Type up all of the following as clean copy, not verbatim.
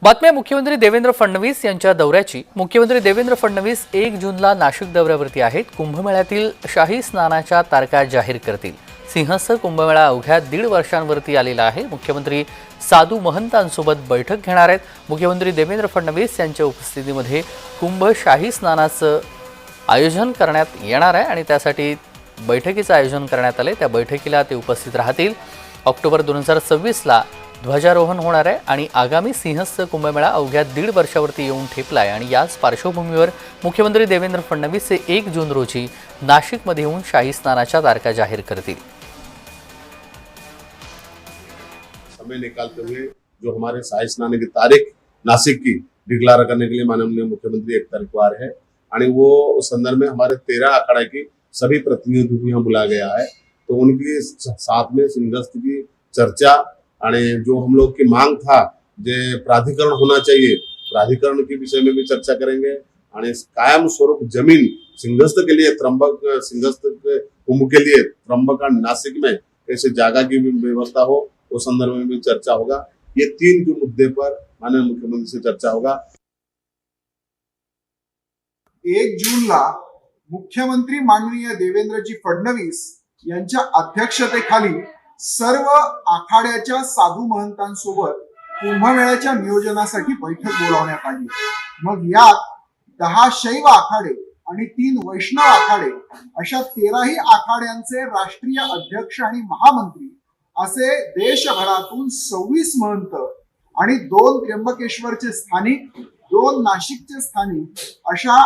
बातम्या मुख्यमंत्री देवेंद्र फडणवीस यांच्या दौऱ्याची। मुख्यमंत्री देवेंद्र फडणवीस 1 जूनला नाशिक दौऱ्यावरती आहेत। कुंभमेळ्यातील शाही स्नानाच्या तारखा जाहीर करतील। सिंहस्थ कुंभमेळा अवघ्या 1.5 वर्षांवरती आलेला आहे। मुख्यमंत्री साधू महंतांसोबत बैठक घेणार आहेत। मुख्यमंत्री देवेंद्र फडणवीस यांच्या उपस्थितीमध्ये कुंभ शाही स्नानाचं आयोजन करण्यात येणार आहे आणि त्यासाठी बैठकीचं आयोजन करण्यात आले। त्या बैठकीला ते उपस्थित राहतील। ऑक्टोबर 2026 ला ध्वजारोहण होणार आहे आणि आगामी सिंहस्थ कुंभमेळा अवघ्या 1.5 वर्षावरती येऊन ठेपलाय आणि याच पार्श्वभूमीवर मुख्यमंत्री देवेंद्र फडणवीस 1 जून रोजी नाशिकमध्ये येऊन शाही स्नानाच्या तारखा जाहीर करतील। समय निकालते हुए जो हमारे शाही स्नान की तारीख नासिक की डिक्लेयर करने के लिए माननीय मुख्यमंत्री 1 तारीख को आ रहे हैं और वो उस संदर्भ में हमारे 13 अखाड़ा की सभी प्रतिनिधियों को यहाँ बुलाया गया है। तो उनकी साथ में सिंहस्थ की चर्चा और जो हम लोग की मांग था जे प्राधिकरण होना चाहिए, प्राधिकरण के विषय में भी चर्चा करेंगे और कायम स्वरूप जमीन सिंहस्थ के लिए त्रंबक सिंहस्थ कुंभ के लिए त्रंबक और नासिक में कैसे जगह की भी व्यवस्था हो उस संदर्भ में भी चर्चा होगा। ये 3 जो मुद्दे पर माननीय मुख्यमंत्री से चर्चा होगा। 1 जूनला मुख्यमंत्री माननीय देवेंद्रजी फडणवीस यांच्या अध्यक्षतेखाली सर्व आखाड्याच्या साधू महंतांसोबत कुंभमेळ्याच्या नियोजनासाठी बैठक बोलावण्यात आली। मग यात 10 शैव आखाडे आणि 3 वैष्णव आखाडे अशा 13ही आखाड्यांचे राष्ट्रीय अध्यक्ष आणि महामंत्री असे देशभरातून 26 महंत आणि 2 त्र्यंबकेश्वरचे स्थानिक, 2 नाशिकचे स्थानिक अशा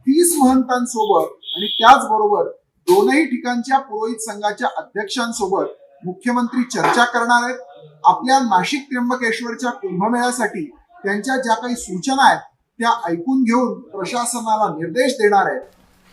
30 महंतांसोबत आणि त्याचबरोबर 2ही ठिकाणच्या पुरोहित संघाच्या अध्यक्षांसोबत मुख्यमंत्री चर्चा करणार आहेत। आपल्या नाशिक त्र्यंबकेश्वरच्या कुंभमेळ्यासाठी त्यांच्या ज्या काही सूचना आहेत त्या ऐकून घेऊन प्रशासनाला निर्देश देणार आहेत।